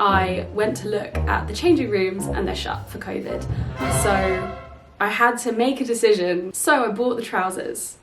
I went to look at the changing rooms and they're shut for COVID. So I had to make a decision. So I bought the trousers.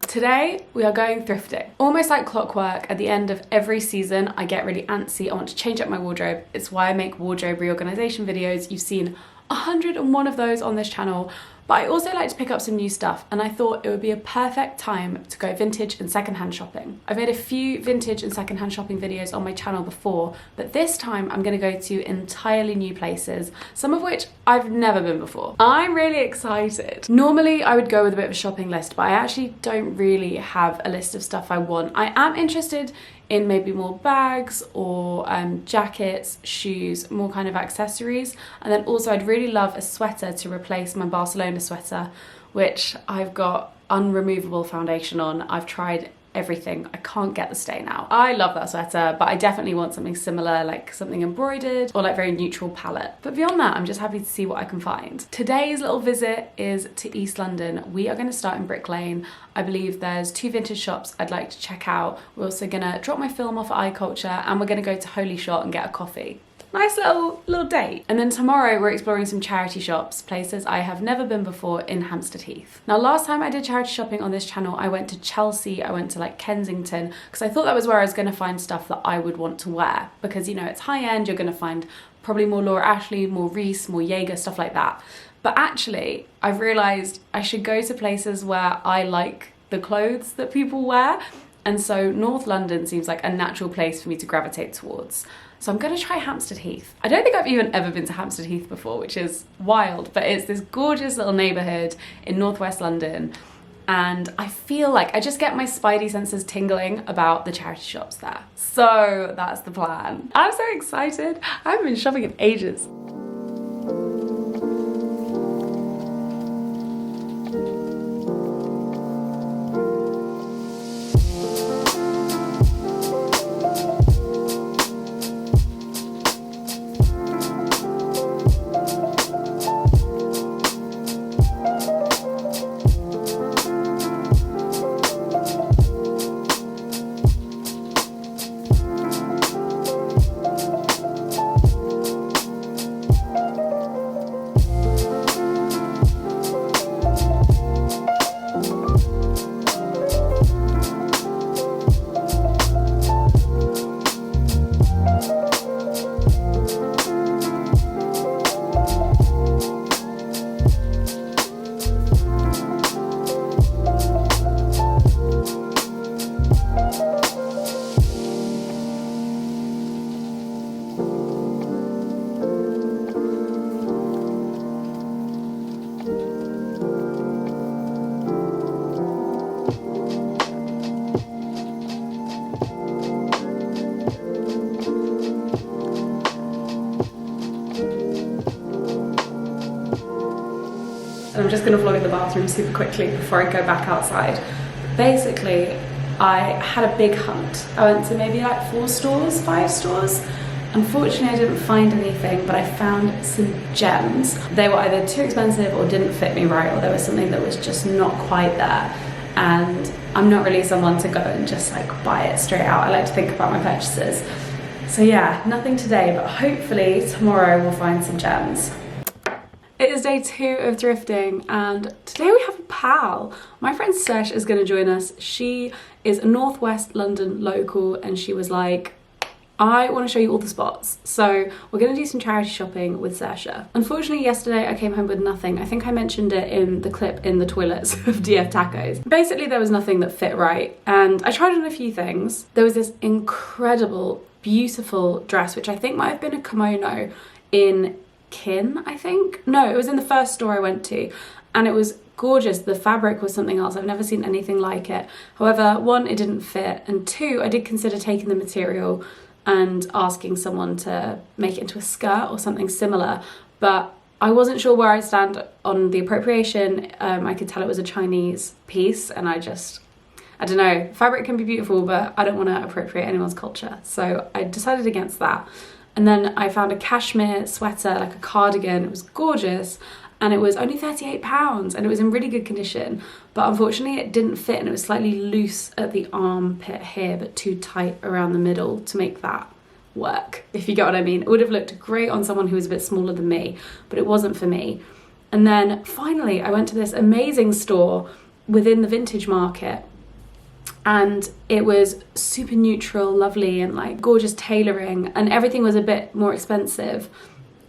Today we are going thrifting. Almost like clockwork, at the end of every season I get really antsy, I want to change up my wardrobe. It's why I make wardrobe reorganization videos. You've seen 101 of those on this channel, but I also like to pick up some new stuff, and I thought it would be a perfect time to go vintage and secondhand shopping. I've made a few vintage and secondhand shopping videos on my channel before, but this time I'm going to go to entirely new places, some of which I've never been before. I'm really excited. Normally I would go with a bit of a shopping list, but I actually don't really have a list of stuff I want. I am interested in maybe more bags or jackets, shoes, more kind of accessories. And then also I'd really love a sweater to replace my Barcelona sweater, which I've got unremovable foundation on. I've tried everything. I can't get the stain out. I love that sweater, but I definitely want something similar, like something embroidered or like very neutral palette. But beyond that, I'm just happy to see what I can find. Today's little visit is to East London. We are going to start in Brick Lane. I believe there's 2 vintage shops I'd like to check out. We're also gonna drop my film off at Eye Culture, and we're gonna go to Holy Shot and get a coffee. Nice little date. And then tomorrow we're exploring some charity shops, places I have never been before in Hampstead Heath. Now last time I did charity shopping on this channel, I went to Chelsea, I went to like Kensington, because I thought that was where I was gonna find stuff that I would want to wear. Because you know, it's high end, you're gonna find probably more Laura Ashley, more Reese, more Jaeger, stuff like that. But actually, I've realized I should go to places where I like the clothes that people wear. And so North London seems like a natural place for me to gravitate towards. So I'm gonna try Hampstead Heath. I don't think I've even ever been to Hampstead Heath before, which is wild, but it's this gorgeous little neighborhood in northwest London. And I feel like I just get my spidey senses tingling about the charity shops there. So that's the plan. I'm so excited. I haven't been shopping in ages. And I'm just gonna vlog in the bathroom super quickly before I go back outside. Basically, I had a big hunt. I went to maybe like 4 stores, 5 stores. Unfortunately, I didn't find anything, but I found some gems. They were either too expensive or didn't fit me right, or there was something that was just not quite there. And I'm not really someone to go and just like buy it straight out. I like to think about my purchases. So yeah, nothing today, but hopefully tomorrow we'll find some gems. It is day 2 of thrifting, and today we have a pal. My friend Sesh is going to join us. She is a northwest London local, and she was like, I want to show you all the spots. So we're going to do some charity shopping with Sasha. Unfortunately, yesterday I came home with nothing. I think I mentioned it in the clip in the toilets of DF Tacos. Basically, there was nothing that fit right, and I tried on a few things. There was this incredible, beautiful dress, which I think might have been a kimono in Kin, I think. No, it was in the first store I went to, and it was gorgeous. The fabric was something else. I've never seen anything like it. However, 1, it didn't fit, and 2, I did consider taking the material and asking someone to make it into a skirt or something similar, but I wasn't sure where I'd stand on the appropriation. I could tell it was a Chinese piece, and I don't know, fabric can be beautiful, but I don't want to appropriate anyone's culture, so I decided against that. And then I found a cashmere sweater, like a cardigan. It was gorgeous. And it was only £38 and it was in really good condition. But unfortunately it didn't fit and it was slightly loose at the armpit here, but too tight around the middle to make that work, if you get what I mean. It would have looked great on someone who was a bit smaller than me, but it wasn't for me. And then finally I went to this amazing store within the vintage market, and it was super neutral, lovely, and like gorgeous tailoring, and everything was a bit more expensive.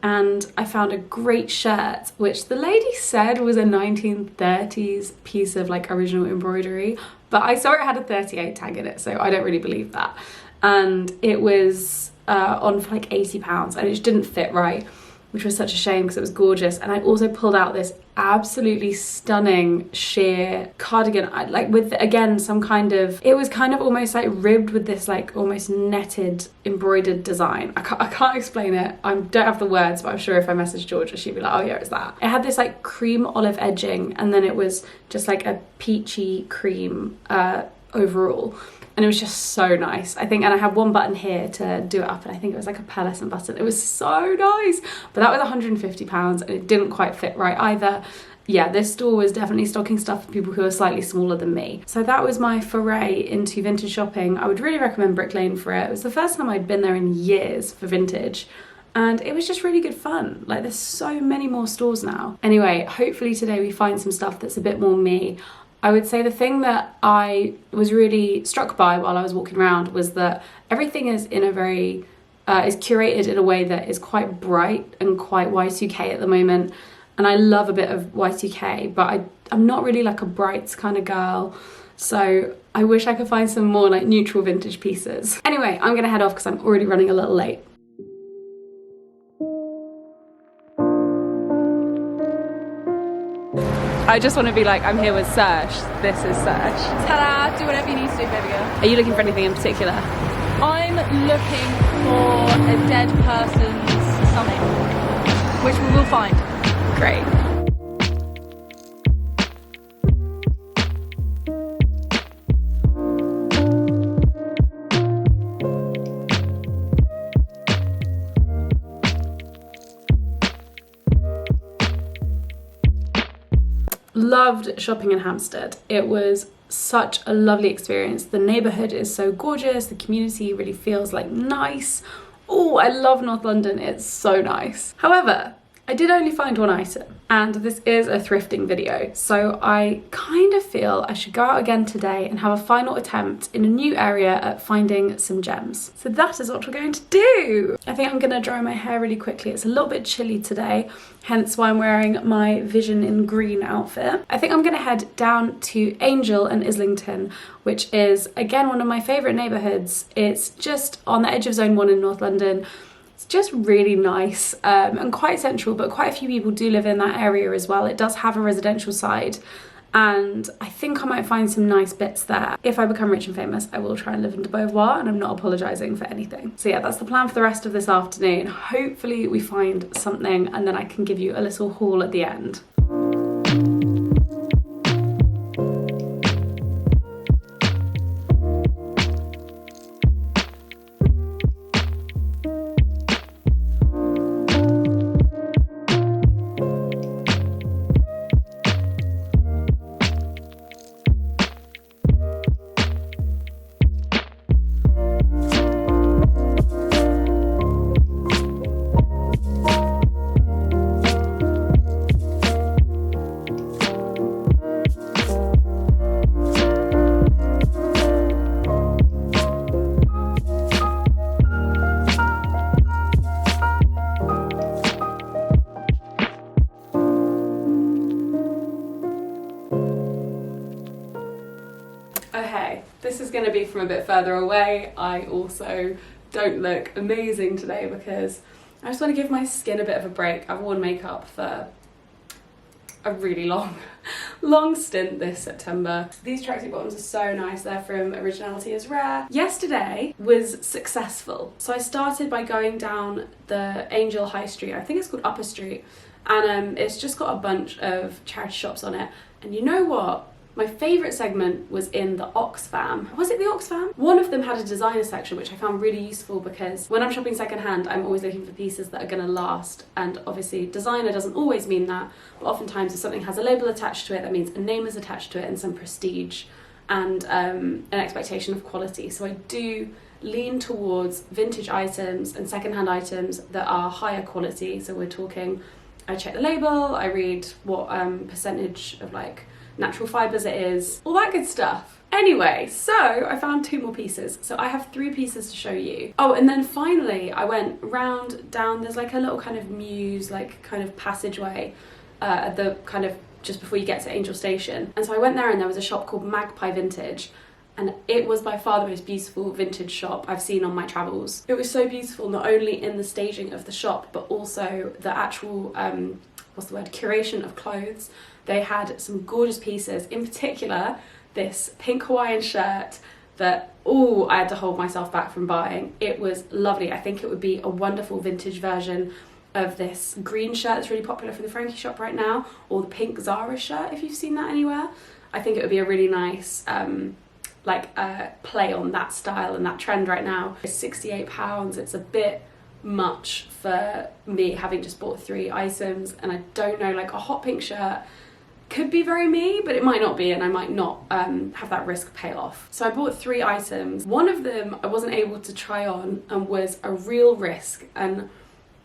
And I found a great shirt, which the lady said was a 1930s piece of like original embroidery, but I saw it had a 38 tag in it, so I don't really believe that. And it was on for like £80 and it just didn't fit right, which was such a shame because it was gorgeous. And I also pulled out this absolutely stunning sheer cardigan, like with, again, some kind of, it was kind of almost like ribbed with this like almost netted embroidered design. I can't explain it. I don't have the words, but I'm sure if I messaged Georgia, she'd be like, oh yeah, it's that. It had this like cream olive edging, and then it was just like a peachy cream overall. And it was just so nice, I think. And I had one button here to do it up, and I think it was like a pearlescent button. It was so nice. But that was £150 and it didn't quite fit right either. Yeah, this store was definitely stocking stuff for people who are slightly smaller than me. So that was my foray into vintage shopping. I would really recommend Brick Lane for it. It was the first time I'd been there in years for vintage. And it was just really good fun. Like, there's so many more stores now. Anyway, hopefully today we find some stuff that's a bit more me. I would say the thing that I was really struck by while I was walking around was that everything is in a very, is curated in a way that is quite bright and quite Y2K at the moment. And I love a bit of Y2K, but I'm not really like a brights kind of girl. So I wish I could find some more like neutral vintage pieces. Anyway, I'm gonna head off because I'm already running a little late. I just want to be like, I'm here with Serge. This is Serge. Ta-da! Do whatever you need to do, baby girl. Are you looking for anything in particular? I'm looking for a dead person's something, which we will find. Great. Loved shopping in Hampstead. It was such a lovely experience. The neighbourhood is so gorgeous. The community really feels like nice. Oh, I love North London. It's so nice. However, I did only find one item, and this is a thrifting video, so I kind of feel I should go out again today and have a final attempt in a new area at finding some gems. So that is what we're going to do. I think I'm gonna dry my hair really quickly. It's a little bit chilly today, hence why I'm wearing my Vision in Green outfit. I think I'm gonna head down to Angel and Islington, which is, again, one of my favourite neighbourhoods. It's just on the edge of Zone 1 in North London. It's just really nice and quite central, but quite a few people do live in that area as well. It does have a residential side, and I think I might find some nice bits there. If I become rich and famous, I will try and live in de Beauvoir, and I'm not apologising for anything. So yeah, that's the plan for the rest of this afternoon. Hopefully we find something, and then I can give you a little haul at the end. This is going to be from a bit further away. I also don't look amazing today because I just want to give my skin a bit of a break. I've worn makeup for a really long stint this September. These tracksuit bottoms are so nice. They're from Originality Is Rare. Yesterday was successful. So I started by going down the Angel High Street. I think it's called Upper Street. And it's just got a bunch of charity shops on it. And you know what? My favourite segment was in the Oxfam. Was it the Oxfam? One of them had a designer section, which I found really useful because when I'm shopping secondhand, I'm always looking for pieces that are going to last. And obviously designer doesn't always mean that, but oftentimes if something has a label attached to it, that means a name is attached to it and some prestige and an expectation of quality. So I do lean towards vintage items and secondhand items that are higher quality. So we're talking, I check the label, I read what percentage of like natural fibres it is, all that good stuff. Anyway, so I found 2 more pieces. So I have 3 pieces to show you. Oh, and then finally I went round down, there's like a little kind of mews, like kind of passageway at the kind of just before you get to Angel Station. And so I went there and there was a shop called Magpie Vintage. And it was by far the most beautiful vintage shop I've seen on my travels. It was so beautiful, not only in the staging of the shop, but also the actual, curation of clothes. They had some gorgeous pieces, in particular, this pink Hawaiian shirt that, I had to hold myself back from buying. It was lovely. I think it would be a wonderful vintage version of this green shirt that's really popular from the Frankie shop right now, or the pink Zara shirt, if you've seen that anywhere. I think it would be a really nice, play on that style and that trend right now. It's £68. It's a bit much for me, having just bought 3 items, and I don't know, like a hot pink shirt could be very me, but it might not be, and I might not have that risk pay off. So I bought 3 items. One of them I wasn't able to try on and was a real risk, and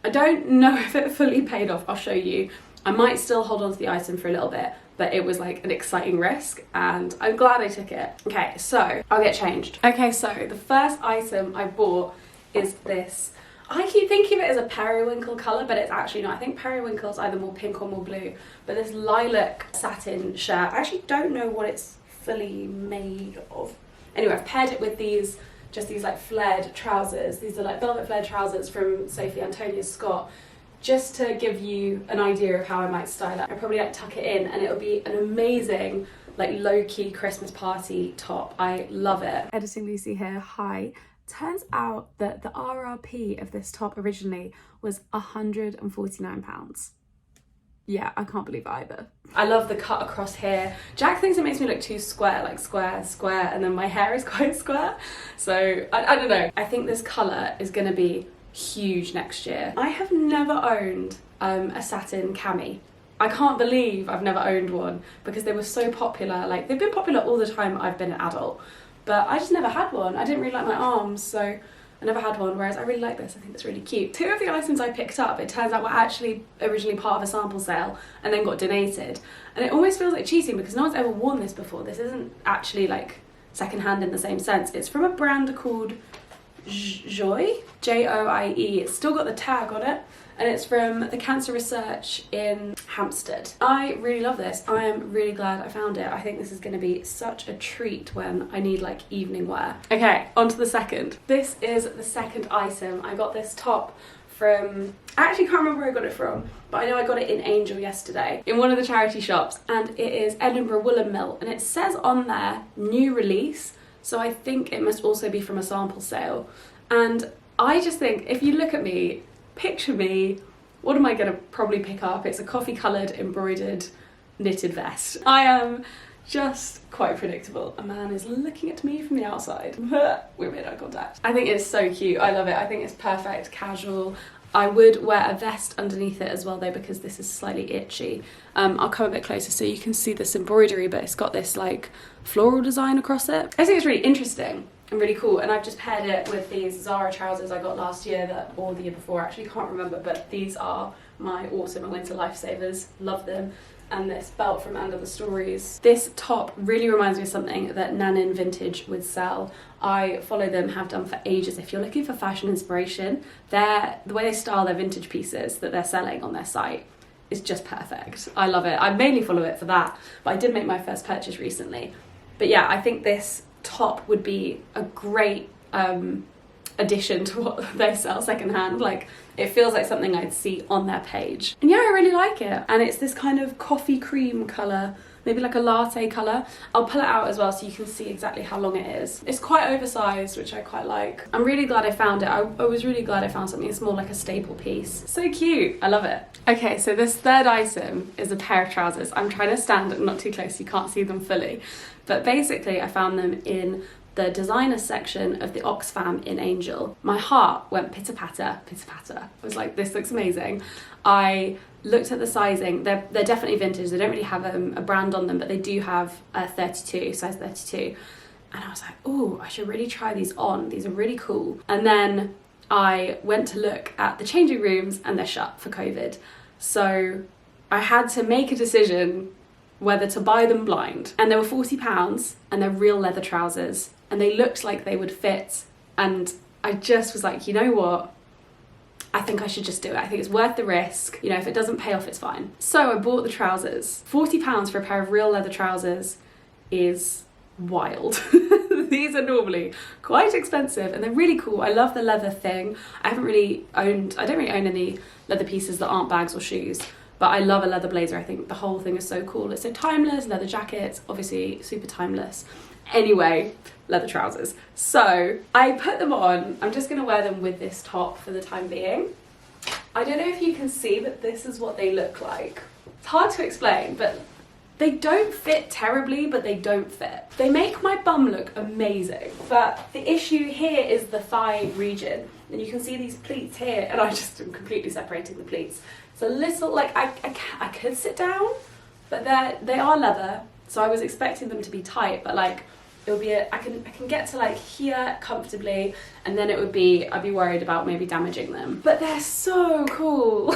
I don't know if it fully paid off. I'll show you. I might still hold on to the item for a little bit, but it was like an exciting risk and I'm glad I took it. Okay, so I'll get changed. Okay, so the first item I bought is this. I keep thinking of it as a periwinkle colour, but it's actually not. I think periwinkle is either more pink or more blue. But this lilac satin shirt, I actually don't know what it's fully made of. Anyway, I've paired it with these, just these like flared trousers. These are like velvet flared trousers from Sophie Antonia Scott. Just to give you an idea of how I might style it. I'd probably like tuck it in and it'll be an amazing like low-key Christmas party top. I love it. Editing Lucy here, hi. Turns out that the RRP of this top originally was £149. Yeah, I can't believe either. I love the cut across here. Jack thinks it makes me look too square, like square, square, and then my hair is quite square. So I don't know. I think this colour is gonna be huge next year. I have never owned a satin cami. I can't believe I've never owned one because they were so popular. Like, they've been popular all the time I've been an adult, but I just never had one. I didn't really like my arms, so I never had one, whereas I really like this. I think it's really cute. 2 of the items I picked up, it turns out, were actually originally part of a sample sale and then got donated. And it almost feels like cheating because no one's ever worn this before. This isn't actually like secondhand in the same sense. It's from a brand called Joie, J-O-I-E. It's still got the tag on it, and it's from the Cancer Research in Hampstead. I really love this. I am really glad I found it. I think this is going to be such a treat when I need like evening wear. Okay, on to the second. This is the second item. I got this top from, I actually can't remember where I got it from, but I know I got it in Angel yesterday in one of the charity shops, and it is Edinburgh Woolen Mill, and it says on there new release. So I think it must also be from a sample sale. And I just think, if you look at me, picture me, what am I gonna probably pick up? It's a coffee coloured embroidered knitted vest. I am just quite predictable. A man is looking at me from the outside. We made eye contact. I think it's so cute. I love it. I think it's perfect, casual. I would wear a vest underneath it as well though, because this is slightly itchy. I'll come a bit closer so you can see this embroidery, but it's got this like floral design across it. I think it's really interesting and really cool, and I've just paired it with these Zara trousers I got last year, or the year before, actually can't remember, but these are my autumn and winter lifesavers. Love them. And this belt from Under the Stories. This top really reminds me of something that Nin Vintage would sell. I follow them, have done for ages. If you're looking for fashion inspiration, the way they style their vintage pieces that they're selling on their site is just perfect. I love it. I mainly follow it for that, but I did make my first purchase recently. But yeah, I think this top would be a great addition to what they sell secondhand. Like, it feels like something I'd see on their page. And yeah, I really like it. And it's this kind of coffee cream colour maybe like a latte colour. I'll pull it out as well so you can see exactly how long it is. It's quite oversized, which I quite like. I'm really glad I found it. I was really glad I found something. It's more like a staple piece. So cute, I love it. Okay, so this third item is a pair of trousers. I'm trying to stand not too close, you can't see them fully. But basically I found them in the designer section of the Oxfam in Angel. My heart went pitter patter, pitter patter. I was like, this looks amazing. I looked at the sizing. They're definitely vintage. They don't really have a brand on them, but they do have a 32, size 32. And I was like, oh, I should really try these on. These are really cool. And then I went to look at the changing rooms and they're shut for COVID. So I had to make a decision whether to buy them blind. And they were £40 and they're real leather trousers and they looked like they would fit. And I just was like, you know what? I think I should just do it. I think it's worth the risk. You know, if it doesn't pay off, it's fine. So I bought the trousers. £40 for a pair of real leather trousers is wild. These are normally quite expensive and they're really cool. I love the leather thing. I don't really own any leather pieces that aren't bags or shoes, but I love a leather blazer. I think the whole thing is so cool. It's so timeless. Leather jackets, obviously super timeless. Anyway, leather trousers. So I put them on. I'm just gonna wear them with this top for the time being. I don't know if you can see, but this is what they look like. It's hard to explain, but they don't fit terribly, but they don't fit. They make my bum look amazing, but the issue here is the thigh region. And you can see these pleats here, and I just am completely separating the pleats. It's a little, like, I could sit down, but they are leather, so I was expecting them to be tight, but like, it'll be I can get to like here comfortably, and then I'd be worried about maybe damaging them. But they're so cool.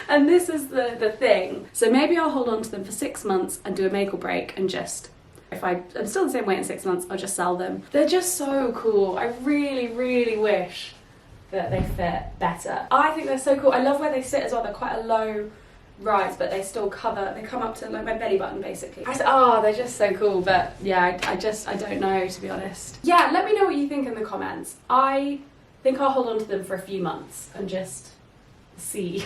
And this is the thing. So maybe I'll hold on to them for 6 months and do a make or break, and just, if I'm still the same weight in 6 months, I'll just sell them. They're just so cool. I really, really wish that they fit better. I think they're so cool. I love where they sit as well. They're quite a low rise, but they still cover, they come up to like my belly button basically. They're just so cool. But yeah, I don't know, to be honest. Yeah, let me know what you think in the comments. I think I'll hold on to them for a few months and just see.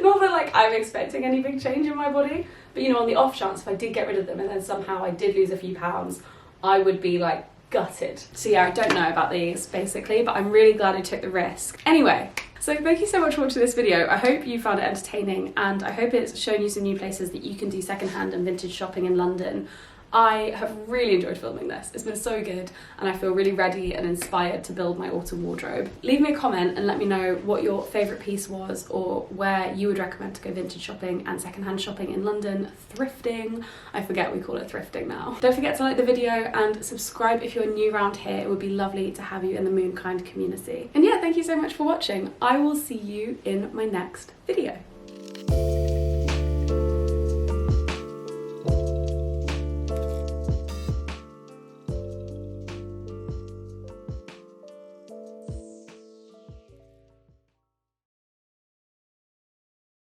Not that like I'm expecting any big change in my body, but you know, on the off chance if I did get rid of them and then somehow I did lose a few pounds, I would be like gutted. So yeah, I don't know about these basically, but I'm really glad I took the risk. Anyway, so thank you so much for watching this video. I hope you found it entertaining, and I hope it's shown you some new places that you can do secondhand and vintage shopping in London. I have really enjoyed filming this. It's been so good, and I feel really ready and inspired to build my autumn wardrobe. Leave me a comment and let me know what your favourite piece was, or where you would recommend to go vintage shopping and secondhand shopping in London. Thrifting. I forget we call it thrifting now. Don't forget to like the video and subscribe if you're new around here. It would be lovely to have you in the Moonkind community. And yeah, thank you so much for watching. I will see you in my next video.